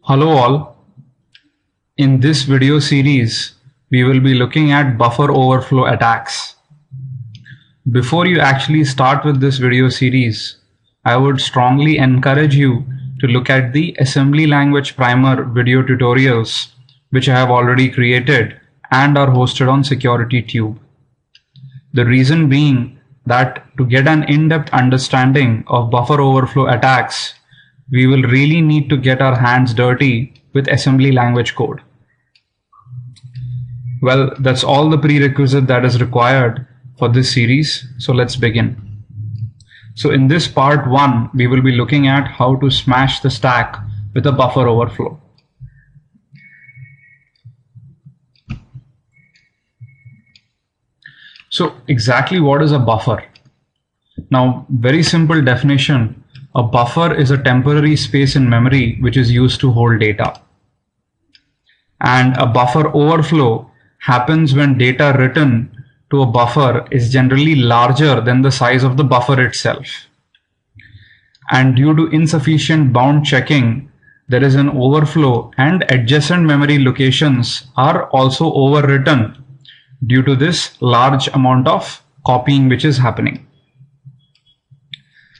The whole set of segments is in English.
Hello all. In this video series, we will be looking at buffer overflow attacks. Before you actually start with this video series, I would strongly encourage you to look at the assembly language primer video tutorials which I have already created and are hosted on SecurityTube. The reason being that to get an in-depth understanding of buffer overflow attacks, we will really need to get our hands dirty with assembly language code. Well, that's all the prerequisite that is required for this series. So let's begin. So in this part 1, we will be looking at how to smash the stack with a buffer overflow. So exactly what is a buffer? Now, very simple definition. A buffer is a temporary space in memory which is used to hold data. And a buffer overflow happens when data written to a buffer is generally larger than the size of the buffer itself. And due to insufficient bound checking, there is an overflow and adjacent memory locations are also overwritten due to this large amount of copying which is happening.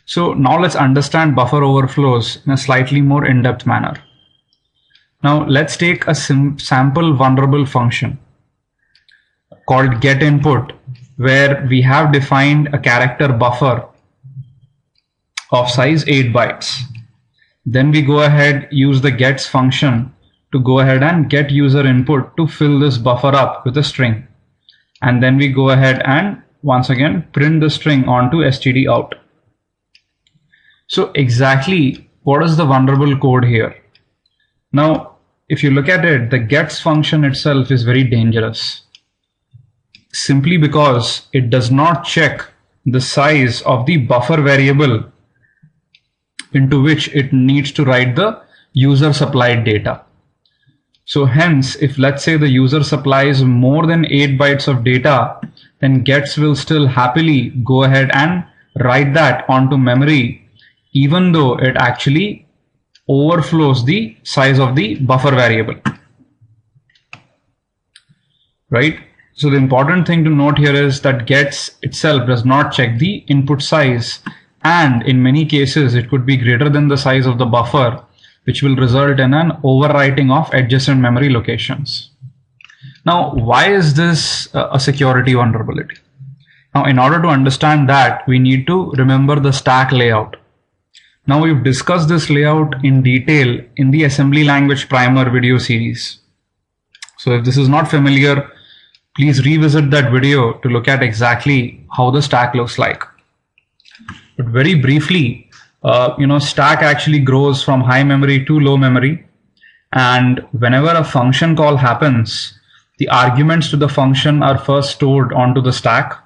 So now let's understand buffer overflows in a slightly more in-depth manner. Now let's take a sample vulnerable function called getInput, where we have defined a character buffer of size 8 bytes. Then we go ahead, use the gets function to go ahead and get user input to fill this buffer up with a string. And then we go ahead and once again print the string onto stdout. So exactly what is the vulnerable code here? Now, if you look at it, the gets function itself is very dangerous simply because it does not check the size of the buffer variable into which it needs to write the user supplied data. So hence, if let's say the user supplies more than 8 bytes of data, then gets will still happily go ahead and write that onto memory, even though it actually overflows the size of the buffer variable, right? So the important thing to note here is that gets itself does not check the input size, and in many cases it could be greater than the size of the buffer, which will result in an overwriting of adjacent memory locations. Now, why is this a security vulnerability? Now, in order to understand that, we need to remember the stack layout. Now, we've discussed this layout in detail in the assembly language primer video series. So if this is not familiar, please revisit that video to look at exactly how the stack looks like. But very briefly, stack actually grows from high memory to low memory. And whenever a function call happens, the arguments to the function are first stored onto the stack.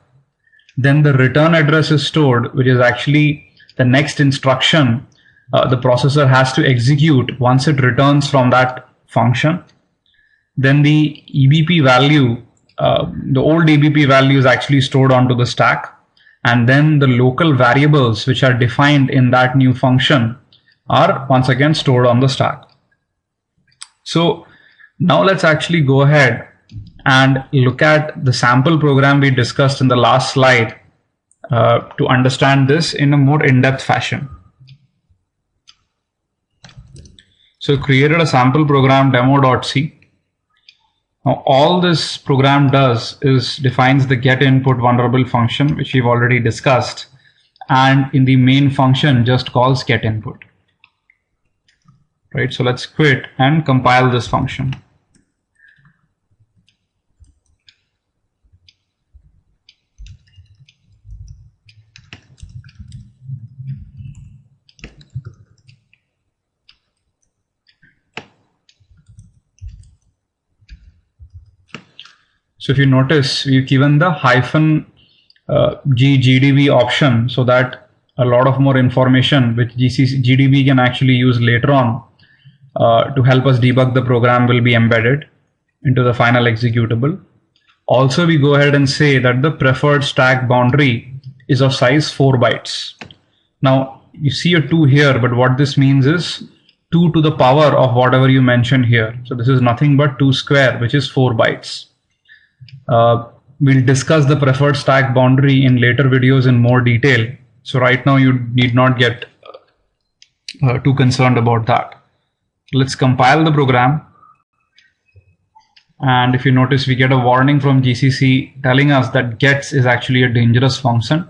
Then the return address is stored, which is actually the next instruction the processor has to execute once it returns from that function. Then the EBP value, the old EBP value is actually stored onto the stack. And then the local variables which are defined in that new function are once again stored on the stack. So now let's actually go ahead and look at the sample program we discussed in the last slide to understand this in a more in-depth fashion. So created a sample program demo.c. Now all this program does is defines the getInput vulnerable function, which we've already discussed, and in the main function just calls getInput. Right, so let's quit and compile this function. So if you notice, we've given the -g/gdb option so that a lot of more information which GDB can actually use later on to help us debug the program will be embedded into the final executable. Also, we go ahead and say that the preferred stack boundary is of size 4 bytes. Now, you see a 2 here, but what this means is 2 to the power of whatever you mentioned here. So this is nothing but 2 square, which is 4 bytes. We'll discuss the preferred stack boundary in later videos in more detail. So right now you need not get too concerned about that. Let's compile the program. And if you notice, we get a warning from GCC telling us that gets is actually a dangerous function.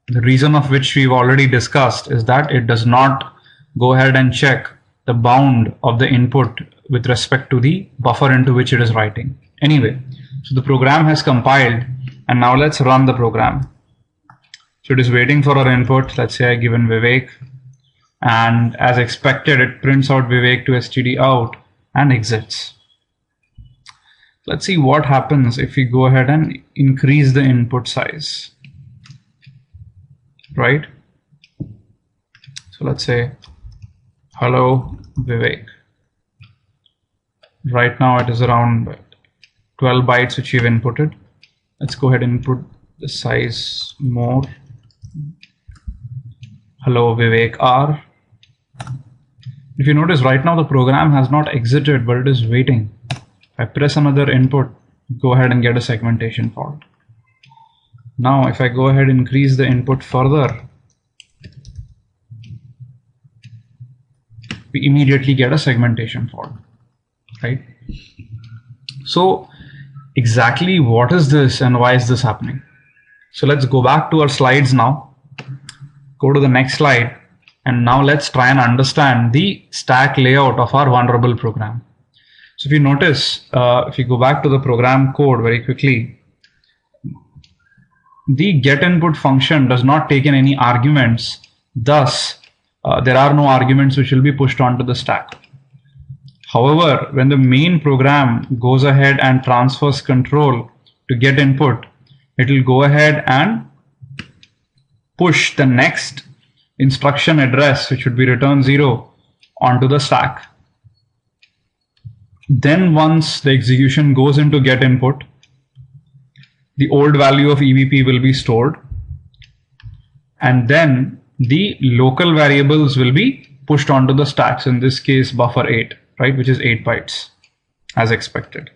The reason of which we've already discussed is that it does not go ahead and check the bound of the input with respect to the buffer into which it is writing. Anyway, so the program has compiled, and now let's run the program. So it is waiting for our input. Let's say I given Vivek, and as expected, it prints out Vivek to std out and exits. Let's see what happens if we go ahead and increase the input size, right? So let's say, hello, Vivek. Right now it is around 12 bytes which we've inputted. Let's go ahead and input the size more. Hello, Vivek R. If you notice, right now the program has not exited, but it is waiting. If I press another input, go ahead and get a segmentation fault. Now, if I go ahead and increase the input further, we immediately get a segmentation fault, right? So exactly what is this and why is this happening? So let's go back to our slides now. Go to the next slide, and now let's try and understand the stack layout of our vulnerable program. So if you notice, if you go back to the program code very quickly, the getInput function does not take in any arguments. Thus, there are no arguments which will be pushed onto the stack. However, when the main program goes ahead and transfers control to getInput, it will go ahead and push the next instruction address, which would be return 0, onto the stack. Then once the execution goes into getInput, the old value of EBP will be stored, and then the local variables will be pushed onto the stacks, in this case buffer 8, right, which is 8 bytes as expected.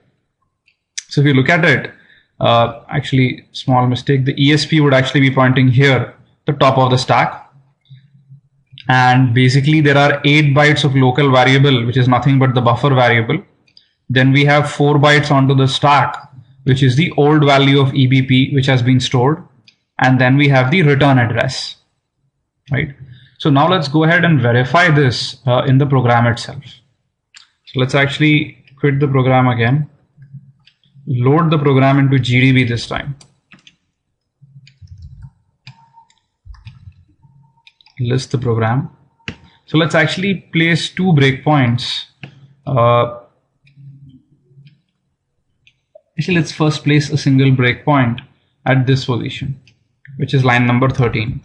So if you look at it, actually small mistake, the ESP would actually be pointing here, the top of the stack, and basically there are 8 bytes of local variable, which is nothing but the buffer variable. Then we have 4 bytes onto the stack, which is the old value of EBP which has been stored, and then we have the return address, right? So now let's go ahead and verify this in the program itself. So let's actually quit the program again, load the program into GDB this time, list the program. So let's actually place 2 breakpoints. Actually, let's first place a single breakpoint at this position, which is line number 13.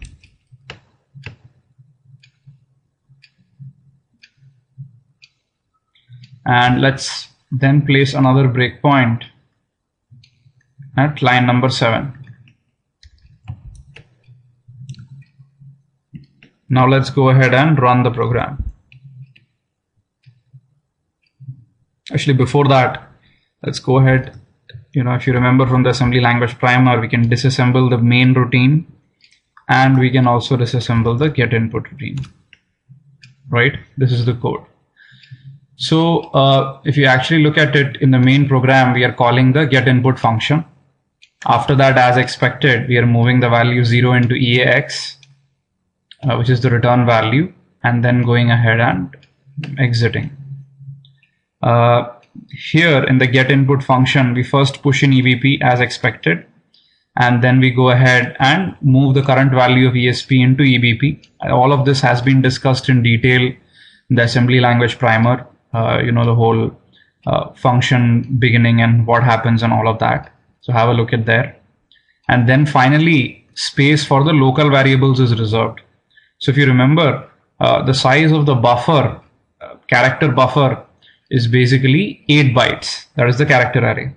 And let's then place another breakpoint at line number 7. Now let's go ahead and run the program. Actually, before that, let's go ahead. If you remember from the assembly language primer, we can disassemble the main routine, and we can also disassemble the getInput routine, right? This is the code. So if you actually look at it in the main program, we are calling the getInput function. After that, as expected, we are moving the value 0 into EAX, which is the return value, and then going ahead and exiting. Here in the getInput function, we first push in EBP as expected, and then we go ahead and move the current value of ESP into EBP. All of this has been discussed in detail in the assembly language primer, the whole function beginning and what happens and all of that. So have a look at there. And then finally, space for the local variables is reserved. So if you remember, the size of the buffer, character buffer, is basically 8 bytes. That is the character array.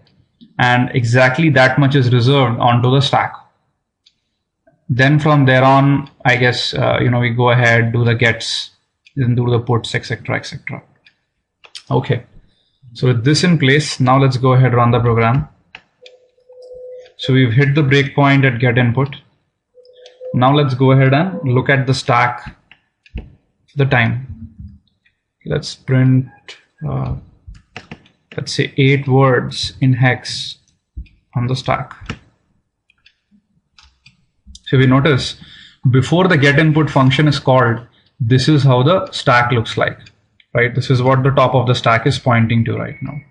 And exactly that much is reserved onto the stack. Then from there on, I guess, we go ahead, do the gets, then do the puts, etc., etc. Okay, so with this in place, now let's go ahead and run the program. So we've hit the breakpoint at get input. Now let's go ahead and look at the stack, the time. Let's print, let's say 8 words in hex on the stack. So we notice before the get input function is called, this is how the stack looks like, right? This is what the top of the stack is pointing to right now.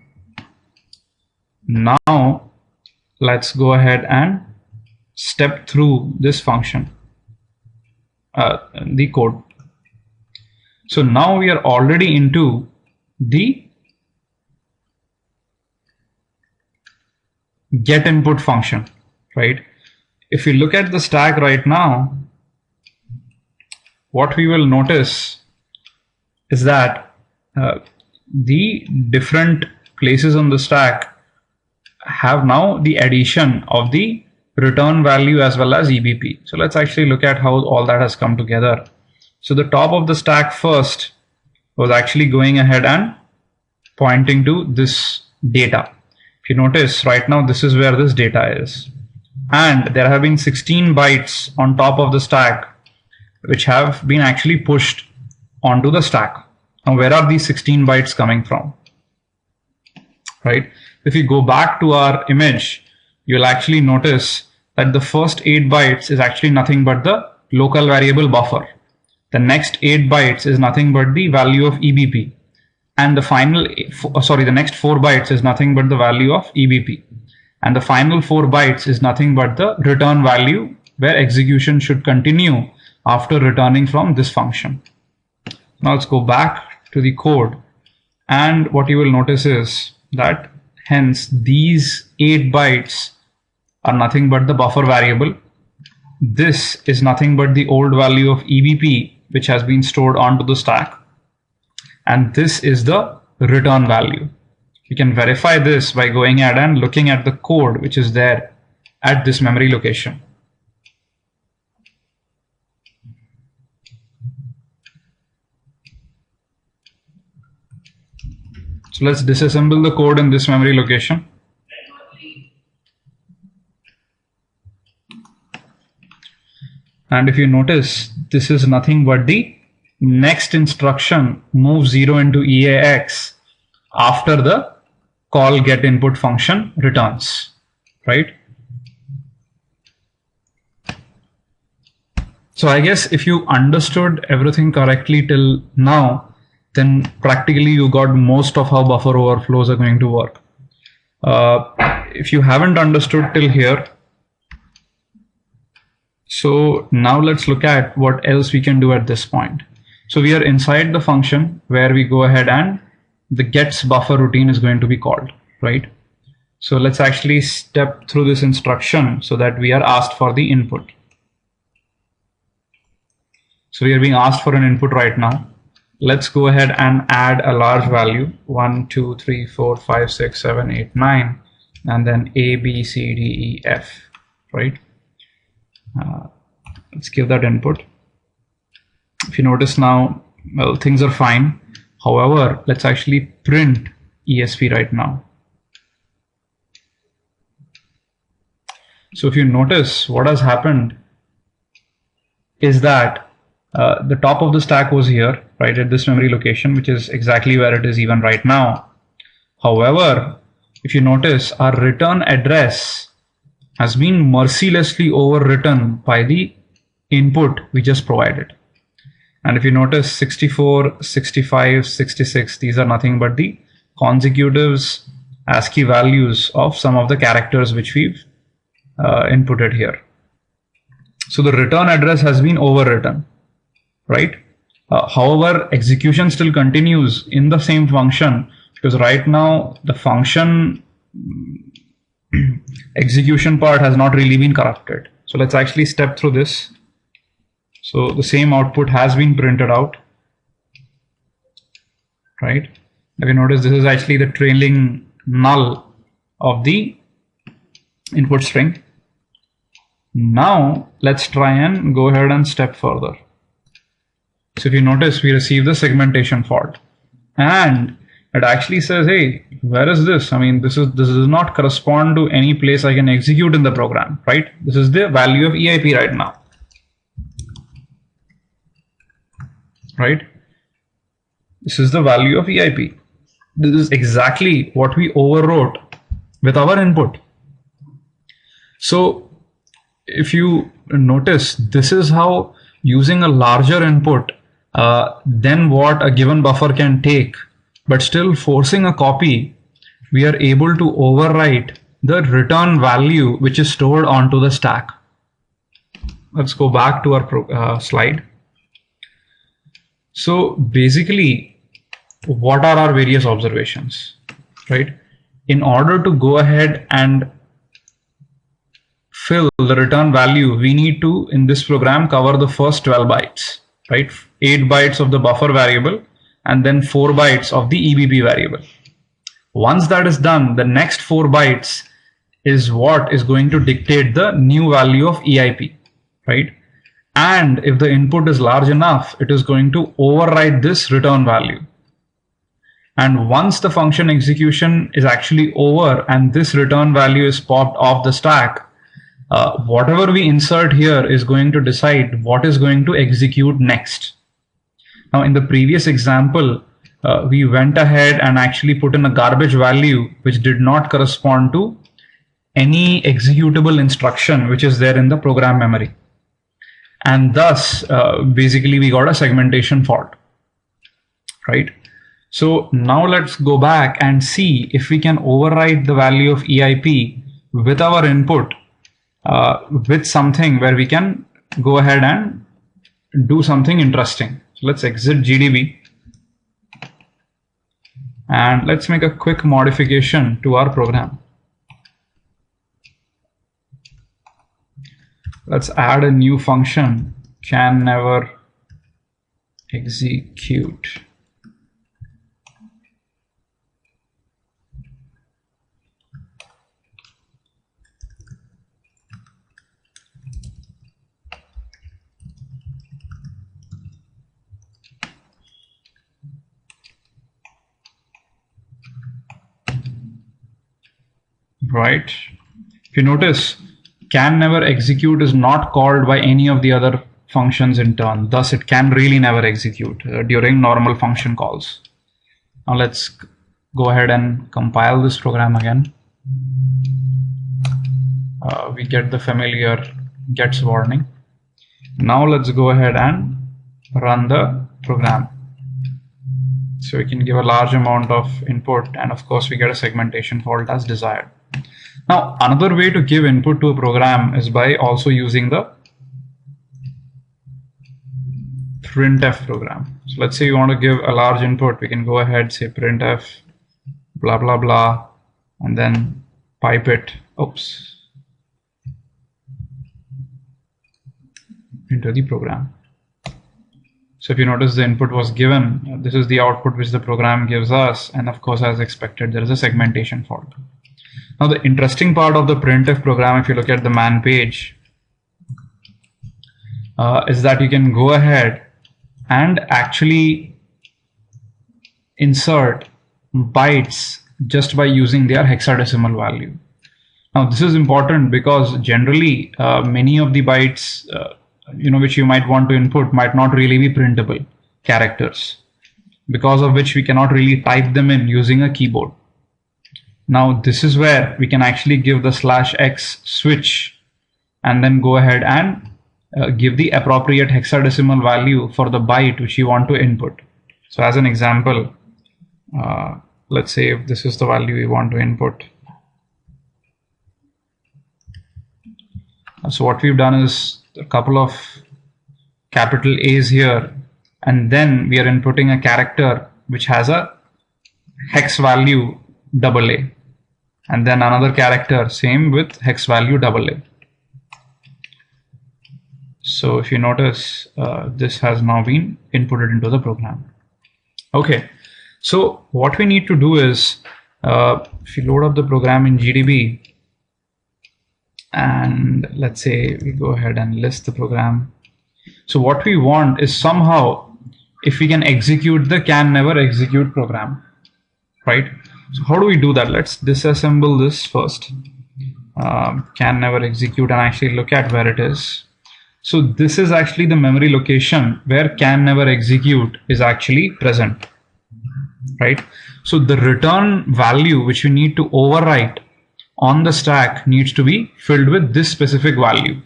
Now let's go ahead and step through this function, the code. So now we are already into the get input function, right? If we look at the stack right now, what we will notice is that the different places on the stack have now the addition of the return value as well as EBP. So let's actually look at how all that has come together. So the top of the stack first was actually going ahead and pointing to this data. If you notice right now, this is where this data is. And there have been 16 bytes on top of the stack, which have been actually pushed onto the stack. Now, where are these 16 bytes coming from? Right? If you go back to our image, you'll actually notice that the first 8 bytes is actually nothing but the local variable buffer. The next 8 bytes is nothing but the value of EBP. And the final, the next 4 bytes is nothing but the value of EBP. And the final 4 bytes is nothing but the return value where execution should continue after returning from this function. Now let's go back to the code. And what you will notice is that hence these 8 bytes are nothing but the buffer variable. This is nothing but the old value of EBP, which has been stored onto the stack. And this is the return value. You can verify this by going ahead and looking at the code which is there at this memory location. So let's disassemble the code in this memory location. And if you notice, this is nothing but the next instruction, move 0 into EAX after the call get input function returns, right? So I guess if you understood everything correctly till now, then practically you got most of how buffer overflows are going to work. If you haven't understood till here, so now let's look at what else we can do at this point. So we are inside the function where we go ahead and the gets buffer routine is going to be called, right? So let's actually step through this instruction so that we are asked for the input. So we are being asked for an input right now. Let's go ahead and add a large value, 1, 2, 3, 4, 5, 6, 7, 8, 9, and then A, B, C, D, E, F, right? Let's give that input. If you notice now, well, things are fine. However, let's actually print ESP right now. So if you notice, what has happened is that the top of the stack was here, right, at this memory location, which is exactly where it is even right now. However, if you notice, our return address has been mercilessly overwritten by the input we just provided. And if you notice 64, 65, 66, these are nothing but the consecutives ASCII values of some of the characters which we've inputted here. So the return address has been overwritten, right? However, execution still continues in the same function because right now the function execution part has not really been corrupted. So let's actually step through this. So the same output has been printed out, right? If you notice, this is actually the trailing null of the input string. Now let's try and go ahead and step further. So if you notice, we receive the segmentation fault, and it actually says, hey, where is this? I mean, this does not correspond to any place I can execute in the program, right? This is the value of EIP right now, right? This is the value of EIP. This is exactly what we overwrote with our input. So if you notice, this is how using a larger input than what a given buffer can take, but still forcing a copy, we are able to overwrite the return value which is stored onto the stack. Let's go back to our slide. So basically, what are our various observations, right? In order to go ahead and fill the return value, we need to, in this program, cover the first 12 bytes, right? 8 bytes of the buffer variable and then 4 bytes of the EBP variable. Once that is done, the next 4 bytes is what is going to dictate the new value of EIP, right? And if the input is large enough, it is going to override this return value. And once the function execution is actually over and this return value is popped off the stack, whatever we insert here is going to decide what is going to execute next. Now, in the previous example, we went ahead and actually put in a garbage value which did not correspond to any executable instruction which is there in the program memory. And thus, basically, we got a segmentation fault, right? So now let's go back and see if we can override the value of EIP with our input with something where we can go ahead and do something interesting. So let's exit GDB and let's make a quick modification to our program. Let's add a new function, can never execute. Right? If you notice, can never execute is not called by any of the other functions in turn. Thus, it can really never execute during normal function calls. Now let's go ahead and compile this program again. We get the familiar gets warning. Now let's go ahead and run the program. So we can give a large amount of input, and of course we get a segmentation fault as desired. Now, another way to give input to a program is by also using the printf program. So let's say you want to give a large input, we can go ahead, say printf blah blah blah, and then pipe it, into the program. So if you notice, the input was given, this is the output which the program gives us, and of course, as expected, there is a segmentation fault. Now, the interesting part of the printf program, if you look at the man page, is that you can go ahead and actually insert bytes just by using their hexadecimal value. Now, this is important because generally many of the bytes which you might want to input might not really be printable characters, because of which we cannot really type them in using a keyboard. Now this is where we can actually give the /x switch and then go ahead and give the appropriate hexadecimal value for the byte which you want to input. So as an example, let's say if this is the value we want to input. So what we've done is a couple of capital A's here, and then we are inputting a character which has a hex value AA, and then another character same with hex value AA. So if you notice, this has now been inputted into the program. Okay, so what we need to do is, if you load up the program in GDB, and let's say we go ahead and list the program. So what we want is somehow if we can execute the can never execute program, right? So how do we do that? Let's disassemble this first. Can never execute, and actually look at where it is. So this is actually the memory location where can never execute is actually present, right? So the return value which we need to overwrite on the stack needs to be filled with this specific value.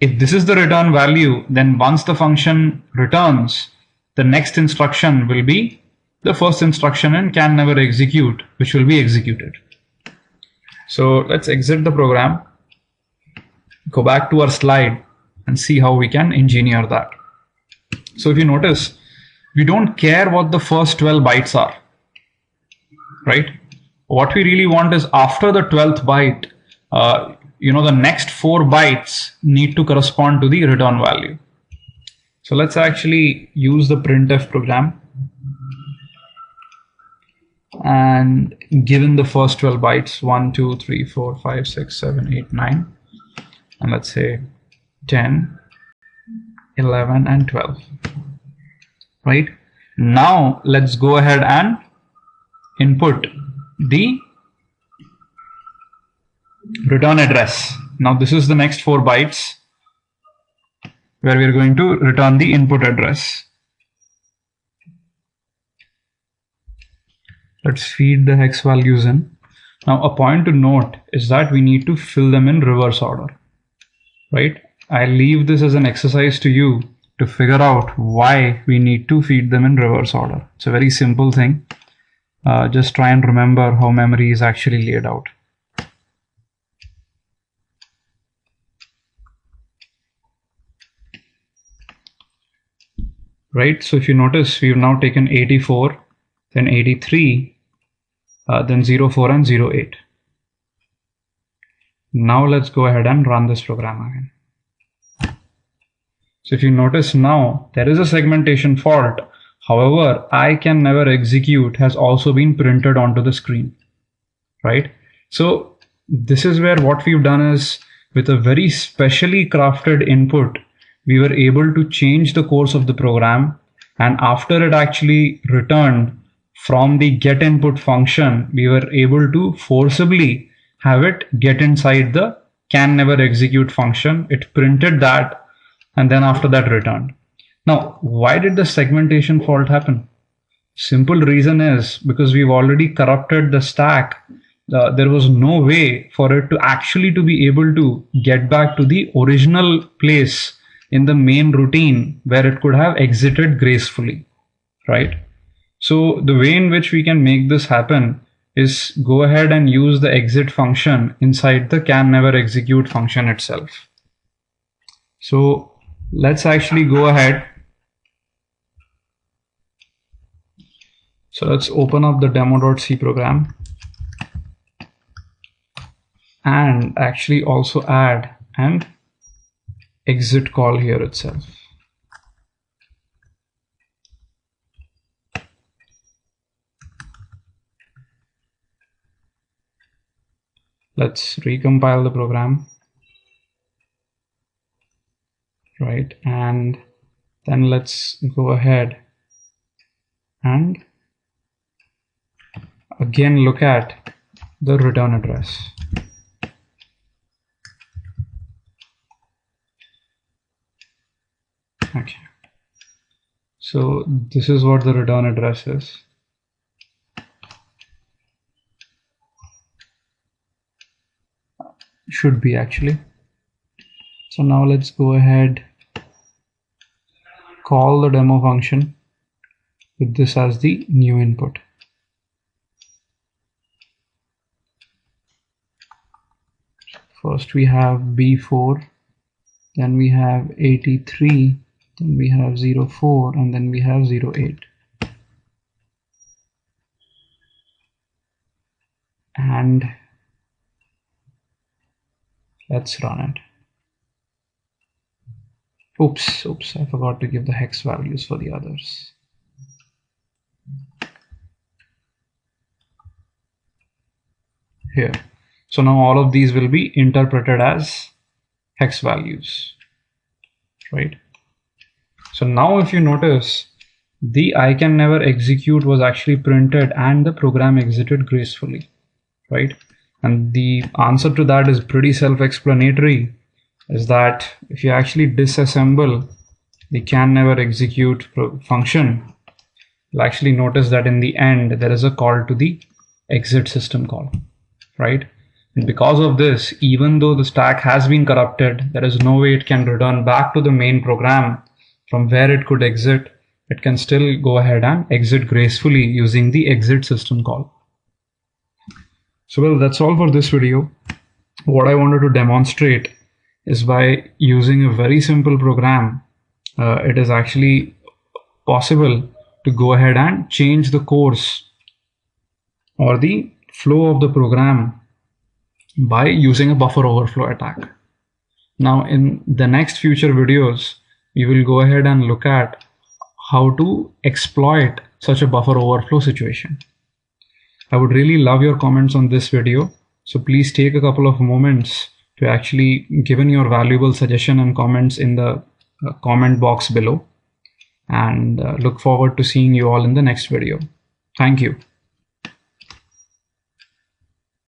If this is the return value, then once the function returns, the next instruction will be the first instruction in can never execute, which will be executed. So let's exit the program, go back to our slide and see how we can engineer that. So if you notice, we don't care what the first 12 bytes are, right? What we really want is after the 12th byte, the next 4 bytes need to correspond to the return value. So let's actually use the printf program. And given the first 12 bytes, 1, 2, 3, 4, 5, 6, 7, 8, 9, and let's say 10, 11, and 12, right? Now let's go ahead and input the return address. Now this is the next 4 bytes where we are going to return the input address. Let's feed the hex values in. Now a point to note is that we need to fill them in reverse order, right? I'll leave this as an exercise to you to figure out why we need to feed them in reverse order. It's a very simple thing. Just try and remember how memory is actually laid out. Right, so if you notice, we've now taken 84, then 83, then 04 and 08. Now let's go ahead and run this program again. So if you notice now, there is a segmentation fault. However, I can never execute has also been printed onto the screen, right? So this is where what we've done is, with a very specially crafted input, we were able to change the course of the program, and after it actually returned from the get input function, we were able to forcibly have it get inside the can never execute function. It printed that, and then after that returned. Now, why did the segmentation fault happen? Simple reason is because we've already corrupted the stack. There was no way for it to actually to be able to get back to the original place in the main routine where it could have exited gracefully, right? So the way in which we can make this happen is go ahead and use the exit function inside the can never execute function itself. So let's actually go ahead. So let's open up the demo.c program and actually also add an exit call here itself. Let's recompile the program, right? And then let's go ahead and again look at the return address. Okay, so this is what the return address is. Should be actually. So now let's go ahead, call the demo function with this as the new input. First we have B4, then we have 83, then we have 04, and then we have 08. And let's run it. Oops, I forgot to give the hex values for the others. Here. So now all of these will be interpreted as hex values, right? So So now if you notice, the I can never execute was actually printed and the program exited gracefully, right? And the answer to that is pretty self-explanatory, is that if you actually disassemble the can never execute function, you'll actually notice that in the end there is a call to the exit system call, right? And because of this, even though the stack has been corrupted, there is no way it can return back to the main program from where it could exit. It can still go ahead and exit gracefully using the exit system call. So well, that's all for this video. What I wanted to demonstrate is by using a very simple program, it is actually possible to go ahead and change the course or the flow of the program by using a buffer overflow attack. Now in the next future videos, we will go ahead and look at how to exploit such a buffer overflow situation. I would really love your comments on this video, so please take a couple of moments to actually give in your valuable suggestion and comments in the comment box below, and look forward to seeing you all in the next video. Thank you.